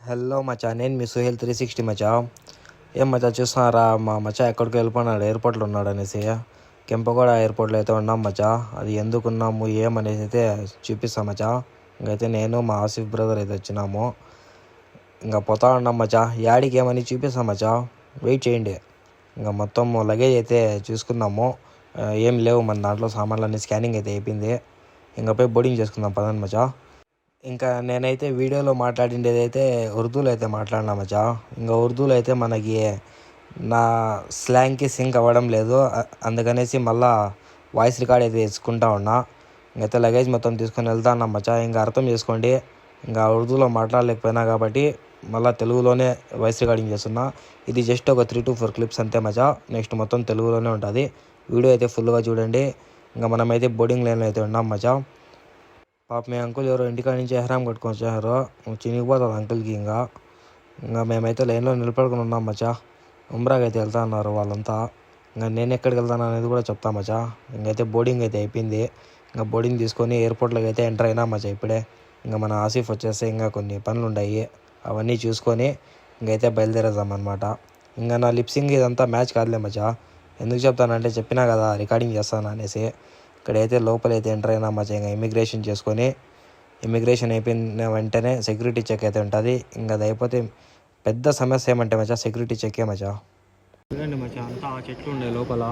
Hello మచా, నేను మీ సుహేల్ 360 మచా. ఏం మచా చూస్తున్నారా? మా మచా ఎక్కడికి వెళ్ళిపోయినాడు, ఎయిర్పోర్ట్లో ఉన్నాడు అనేసి. కెంపగూడ ఎయిర్పోర్ట్లో అయితే ఉన్నాం మచా. అది ఎందుకున్నాము ఏమనేసి అయితే చూపిస్తాం మచా. ఇంకైతే నేను మా ఆసిఫ్ బ్రదర్ అయితే వచ్చినాము. ఇంకా పోతా ఉన్నాం మచా. యాడికి ఏమని చూపిస్తాం మచా, వెయిట్ చేయండి. ఇంకా మొత్తం లగేజ్ అయితే చూసుకున్నాము. ఏం లేవు మన దాంట్లో, సామాన్లన్నీ స్కానింగ్ అయితే అయిపోయింది. ఇంకా పోయి బోర్డింగ్ చేసుకుందాం పదండి మచా. ఇంకా నేనైతే వీడియోలో మాట్లాడిండేది అయితే ఉర్దూలో అయితే మాట్లాడినా మచా. ఇంకా ఉర్దూలో అయితే మనకి నా స్లాంగ్కి సింక్ అవ్వడం లేదు, అందుకనేసి మళ్ళా వాయిస్ రికార్డ్ అయితే తెచ్చుకుంటా ఉన్నా. ఇంకైతే లగేజ్ మొత్తం తీసుకొని వెళ్తా ఉన్నా మచా. ఇంకా అర్థం చేసుకోండి, ఇంకా ఉర్దూలో మాట్లాడలేకపోయినా కాబట్టి మళ్ళీ తెలుగులోనే వాయిస్ రికార్డింగ్ చేస్తున్నా. ఇది జస్ట్ ఒక 3 to 4 క్లిప్స్ అంతే మచా. నెక్స్ట్ మొత్తం తెలుగులోనే ఉంటుంది. వీడియో అయితే ఫుల్గా చూడండి. ఇంకా మనమైతే బోర్డింగ్ లైన్లో అయితే ఉన్నాం మచా. పాప మీ అంకుల్ ఎవరో ఇంటికాడ నుంచి ఎహ్రామ్ కట్టుకొని వచ్చారు, చినిగిపోతుంది అంకుల్కి. ఇంకా మేమైతే లైన్లో నిలబడుకుని ఉన్నాం మచా. ఉమ్రాకి అయితే వెళ్తా అన్నారు వాళ్ళంతా. ఇంకా నేను ఎక్కడికి వెళ్తాను అనేది కూడా చెప్తా మచా. ఇంకైతే బోర్డింగ్ అయితే అయిపోయింది. ఇంకా బోర్డింగ్ తీసుకొని ఎయిర్పోర్ట్లోకి అయితే ఎంటర్ అయినా మచా ఇప్పుడే. ఇంకా మన ఆసిఫ్ వచ్చేస్తే ఇంకా కొన్ని పనులు ఉన్నాయి, అవన్నీ చూసుకొని ఇంకైతే బయలుదేరేద్దాం అనమాట. ఇంకా నా లిప్సింగ్ ఇదంతా మ్యాచ్ కాదులే మచా. ఎందుకు చెప్తానంటే చెప్పినా కదా రికార్డింగ్ చేస్తాను అనేసి. ఇక్కడైతే లోపలైతే ఎంటర్ అయినా మచా. ఇంకా ఇమిగ్రేషన్ చేసుకొని, ఇమిగ్రేషన్ అయిపోయిన వెంటనే సెక్యూరిటీ చెక్ అయితే ఉంటుంది. ఇంకా అది అయిపోతే పెద్ద సమస్య ఏమంటే మచా సెక్యూరిటీ చెక్కే మచా. చూడండి మచా, అంతా ఆ చెట్లు ఉండే లోపల.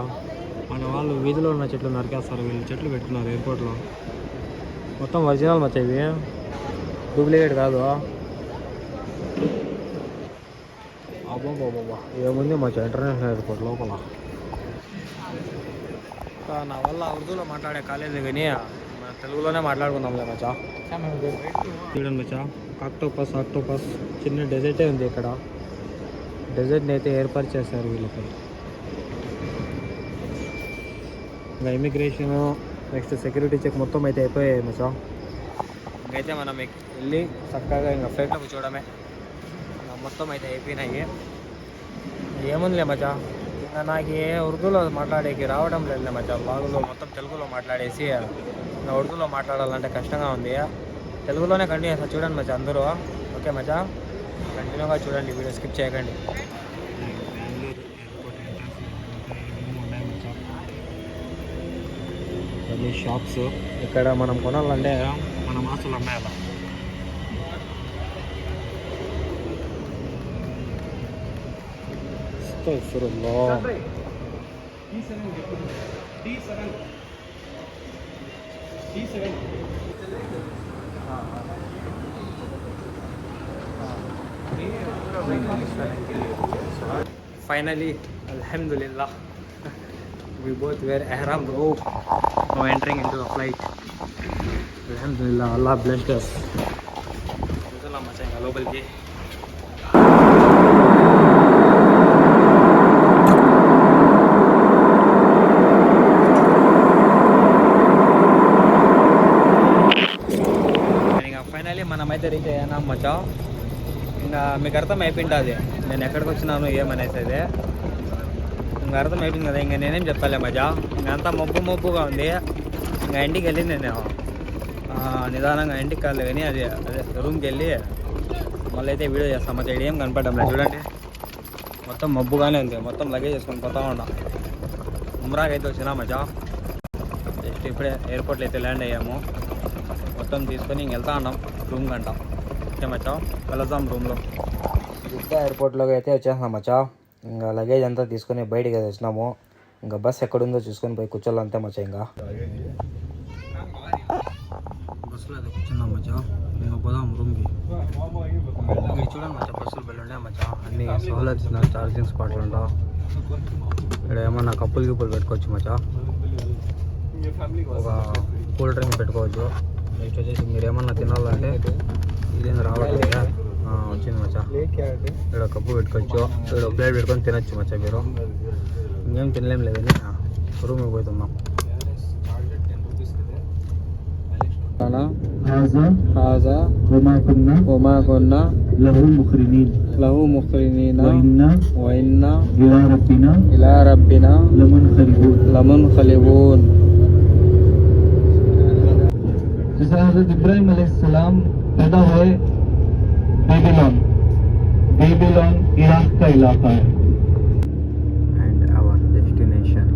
మన వాళ్ళు వీధిలో ఉన్న చెట్లు నరికేస్తారు, వీళ్ళు చెట్లు పెట్టుకున్నారు ఎయిర్పోర్ట్లో. మొత్తం ఒరిజినల్ మచా, ఇవి డూప్లికేట్ కాదు. అబ్బా ఏముంది మచా ఇంటర్నేషనల్ ఎయిర్పోర్ట్ లోపల. నా వల్ల ఉర్దూలో మాట్లాడే కాలేదు కానీ తెలుగులోనే మాట్లాడుకుందాంలే మచా. చూడండి మచా, ఆక్టోపస్ చిన్న డెజర్టే ఉంది ఇక్కడ. డెజర్ట్ని అయితే ఏర్పాటు చేశారు వీళ్ళకి. ఇంకా ఇమిగ్రేషను నెక్స్ట్ సెక్యూరిటీ చెక్ మొత్తం అయితే అయిపోయాయి మచా. ఇంకైతే మనం వెళ్ళి చక్కగా ఇంకా ఫ్లైట్లో కూర్చోవడమే. మొత్తం అయితే అయిపోయినాయి. ఏముందిలే మచా, ఇంకా నాకు ఉర్దూలో మాట్లాడేకి రావడం లేదు మచా. బ్లాగులో మొత్తం తెలుగులో మాట్లాడేసి ఇంకా ఉర్దూలో మాట్లాడాలంటే కష్టంగా ఉంది. తెలుగులోనే కంటిన్యూ చేస్తా చూడండి మచా అందరూ. ఓకే మచా, కంటిన్యూగా చూడండి, వీడియో స్కిప్ చేయకండి. అన్ని షాప్స్ ఇక్కడ మనం కొనాలంటే మన మాసులు అమ్మాయాల. Finally, alhamdulillah, we both wear ihram bro. Now entering into the flight. Alhamdulillah, Allah blessed us. Inshallah macam global ke. Finally మనమైతే రీచ్ అయ్యానా మచా. ఇంకా మీకు అర్థం అయిపోయింటుంది నేను ఎక్కడికి వచ్చినాను ఏమనేసి. అయితే ఇంకా అర్థం అయిపోయింది కదా, ఇంకా నేనేం చెప్పాలి మజా. ఇంకా అంతా మబ్బుగా ఉంది. ఇంకా ఇంటికి వెళ్ళింది నేను నిదానంగా, ఇంటికి కాదు కానీ అదే రూమ్కి వెళ్ళి మళ్ళీ అయితే వీడియో చేస్తాం మచ్చా. ఇక్కడ ఏం కనపడడం లేదు చూడండి, మొత్తం మబ్బుగానే ఉంది. మొత్తం లగేజ్ చేసుకొని పోతా ఉన్నా. ఉమ్రాకి అయితే వచ్చినా మజా. జస్ట్ ఇప్పుడే ఎయిర్పోర్ట్లో అయితే ల్యాండ్ అయ్యాము. మొత్తం తీసుకొని ఇంక వెళ్తా ఉన్నాం రూమ్ కంట. ఓకే మచ్చా, వెళ్దాం రూమ్లో. జిద్దా ఎయిర్పోర్ట్లోకి అయితే వచ్చేసాం మచ్చా. ఇంకా లగేజ్ అంతా తీసుకొని బయటికి అయితే వచ్చినాము. ఇంకా బస్ ఎక్కడుందో చూసుకొని పోయి కూర్చోాలంతే మచ్చా. ఇంకా బస్సులో అయితే కూర్చున్నాం మచ్చా. ఇంకా పోదాం రూమ్కి. మీరు చూడండి మచ్చా, బస్సులు వెళ్ళండి మచ్చా. అన్ని సహూలత్ ఇచ్చిన ఛార్జింగ్ స్పాట్లు ఉంటా. ఇక్కడ ఏమన్నా కప్పులు పెట్టుకోవచ్చు మచ్చా. ఒక కూల్ డ్రింక్ పెట్టుకోవచ్చు. నెక్స్ట్ వచ్చేసి మీరు ఏమన్నా తినాలంటే ఇదేం రావట్లేదు, వచ్చింది మచ్చా. ఇక్కడ కప్పు పెట్టుకోవచ్చు, ఇక్కడ ప్లేట్ పెట్టుకొని తినచ్చు మచ్చా. మీరు ఇంకేం తినలేం లేదని రూమ్కి పోతున్నాం. లహు ముఖ్రినీన వఇన్నా ఇలా రబ్బినా లమున్ఖలిబూన్. जैसे हज़रत इब्राहिम अलैहिस्सलाम पैदा हुए बेबीलोन, बेबीलोन इराक का इलाका है। and our destination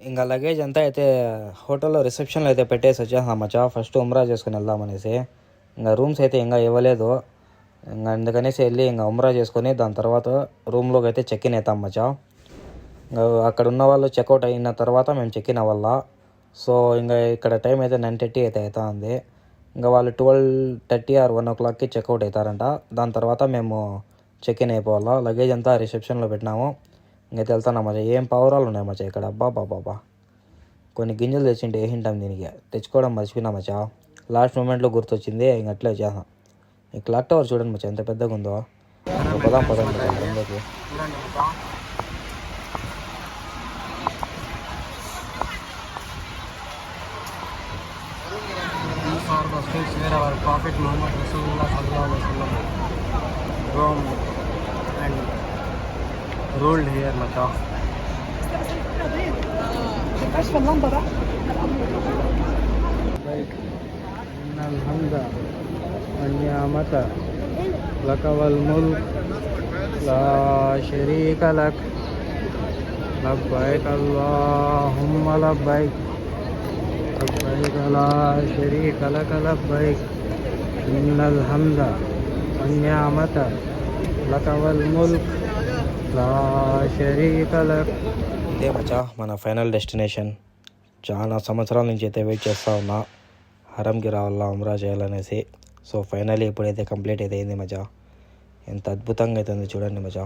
ఇంకా లగేజ్ అంతా అయితే హోటల్లో రిసెప్షన్లో అయితే పెట్టేసి వచ్చేసాం మచ్చా. ఫస్ట్ ఉమ్రా చేసుకుని వెళ్దామనేసి ఇంకా రూమ్స్ అయితే ఇంకా ఇవ్వలేదు. ఇంకా అందుకనేసి వెళ్ళి ఇంకా ఉమ్రా చేసుకొని దాని తర్వాత రూమ్లోకి అయితే చెక్ ఇన్ అవుతాం మచ్చా. ఇంకా అక్కడ ఉన్న వాళ్ళు చెక్అవుట్ అయిన తర్వాత మేము చెక్ ఇన్ అవ్వాలా. సో ఇంకా ఇక్కడ టైం అయితే 9:30 అయితే అవుతా ఉంది. ఇంకా వాళ్ళు 12:30 ఆర్ 1 o'clockకి చెక్అవుట్ అవుతారంట. దాని తర్వాత మేము చెక్ ఇన్ అయిపోవాలా. లగేజ్ అంతా రిసెప్షన్లో పెట్టినాము. ఇంకైతే వెళ్తున్నాం మచ్చా. ఏం పావురాలు ఉన్నాయి మచ్చా ఇక్కడ. బాబా కొన్ని గింజలు తెచ్చింటే వేసింటాం దీనికి. తెచ్చుకోవడం మర్చిపోయినా మచ్చా. లాస్ట్ మూమెంట్లో గుర్తొచ్చింది. ఇంక అట్లే వచ్చేసాం. ఈ క్లాక్ టవర్ చూడండి మచ్చా ఎంత పెద్దగా ఉందో. పదాం మచ్చా అందులోకి. These are the streets where our Prophet Muhammad Rasulullah sallallahu alaihi wasallam roamed and ruled here, macha. كشف اللمبه بقى. إن الحمد والنعمة لك والملك لا شريك لك لبيك اللهم لبيك لبيك لا شريك لك لبيك إن الحمد والنعمة لك والملك لا شريك لك. ఇదే మచ్చా మన ఫైనల్ డెస్టినేషన్. చాలా సంవత్సరాల నుంచి అయితే వెయిట్ చేస్తూ ఉన్నా హరంకి రావాలా ఉమ్రా చేయాలనేసి. సో ఫైనల్లీ ఇప్పుడైతే కంప్లీట్ అయితే అయింది మచ్చా. ఎంత అద్భుతంగా అవుతుంది చూడండి మచ్చా.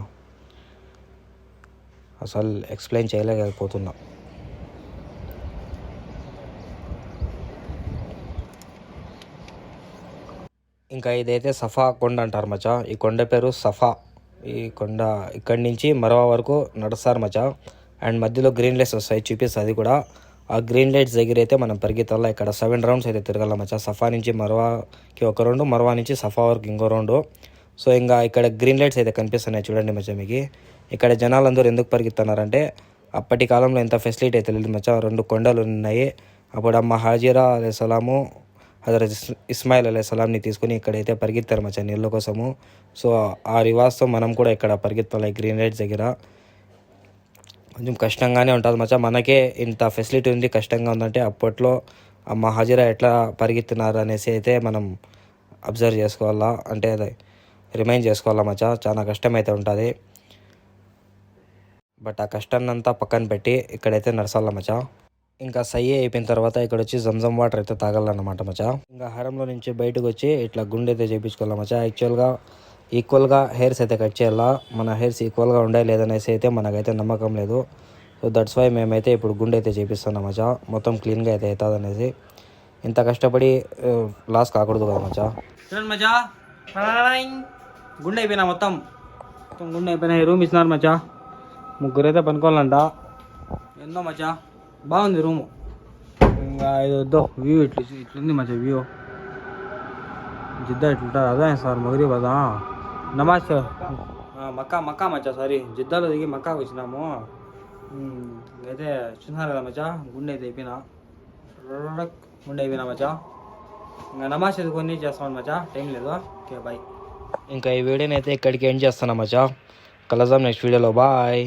అసలు ఎక్స్ప్లెయిన్ చేయలేకపోతున్నా. ఇంకా ఇదైతే సఫా కొండ అంటారు మచ్చా. ఈ కొండ పేరు సఫా. ఈ కొండ ఇక్కడి నుంచి మరవా వరకు నడుస్తారు మచ్చా. అండ్ మధ్యలో గ్రీన్ లైట్స్ వస్తాయి చూపిస్తుంది అది కూడా. ఆ గ్రీన్ లైట్స్ దగ్గర అయితే మనం పరిగెత్తాలా. ఇక్కడ 7 rounds అయితే తిరగాల మచ్చా. సఫా నుంచి మరవాకి ఒక రౌండ్, మరవా నుంచి సఫా వరకు ఇంకో రౌండ్. సో ఇంకా ఇక్కడ గ్రీన్ లైట్స్ అయితే కనిపిస్తున్నాయి చూడండి మచ్చా మీకు. ఇక్కడ జనాలందరూ ఎందుకు పరిగెత్తున్నారంటే అప్పటి కాలంలో ఎంత ఫెసిలిటీ అయితే లేదు మచ్చా. 2 కొండలు ఉన్నాయి. అప్పుడు అమ్మ హాజీరా అలైహిస్సలాము హజరత్ ఇస్మాయిల్ అలైహిస్సలాంని తీసుకుని ఇక్కడైతే పరిగెత్తారు మచ్చా నీళ్ళ కోసము. సో ఆ రివాజ్తో మనం కూడా ఇక్కడ పరిగెత్తాలి గ్రీన్ లైట్స్ దగ్గర. కొంచెం కష్టంగానే ఉంటుంది మచ్చా. మనకే ఇంత ఫెసిలిటీ ఉంది కష్టంగా ఉందంటే అప్పట్లో అమ్మ హాజీరా ఎట్లా పరిగెత్తున్నారు అనేసి అయితే మనం అబ్జర్వ్ చేసుకోవాలా. అంటే అది రిమైండ్ చేసుకోవాలా మచ్చా. చాలా కష్టమైతే ఉంటుంది. బట్ ఆ కష్టాన్ని అంతా పక్కన పెట్టి ఇక్కడైతే నడసాల మచ్చా. ఇంకా సయ్యి అయిపోయిన తర్వాత ఇక్కడ వచ్చి జంజం వాటర్ అయితే తాగాలన్నమాట మచ్చా. ఇంకా హరంలో నుంచి బయటకు వచ్చి ఇట్లా గుండె అయితే చేయించుకోవాలి మచ్చా. యాక్చువల్గా ఈక్వల్గా హెయిర్స్ అయితే కట్ చేయాలా. మన హెయిర్స్ ఈక్వల్గా ఉండే లేదనేసి అయితే మనకైతే నమ్మకం లేదు. సో దట్స్ వై మేమైతే ఇప్పుడు గుండె అయితే చేపిస్తున్నాం మచ్చా. మొత్తం క్లీన్గా అయితే అవుతుంది అనేసి. ఇంత కష్టపడి లాస్ కాకూడదు కదా మచ్చా. చూడండి మచ్చా గుండె అయిపోయినా మొత్తం గుండె అయిపోయినాయి. రూమ్ ఇచ్చినారు మచ్చా. 3 అయితే పనుకోవాలంట. ఎన్నో మచ్చా బాగుంది రూము. ఇంకా ఇది వద్దు వ్యూ ఇట్లుంది మచ్చా. వ్యూ జిద్దా ఇట్లుంటుంది. అదే సార్ మగరీబ్ అదా నమాజ్ మక్కా మచ్చా. సారీ జిద్దాలో దిగి మక్కాకు వచ్చినాము. అయితే చూసినారు కదా మచ్చా. గుండె అయితే అయిపోయినా గుండె అయిపోయినా మచ్చా. ఇంకా నమాజ్ చదువుకొని చేస్తాను మచ్చా. టైం లేదు. Okay bye. ఇంకా ఈ వీడియోని అయితే ఇక్కడికి ఎండ్ చేస్తాను మచ్చా. కలుద్దాం నెక్స్ట్ వీడియోలో. బాయ్.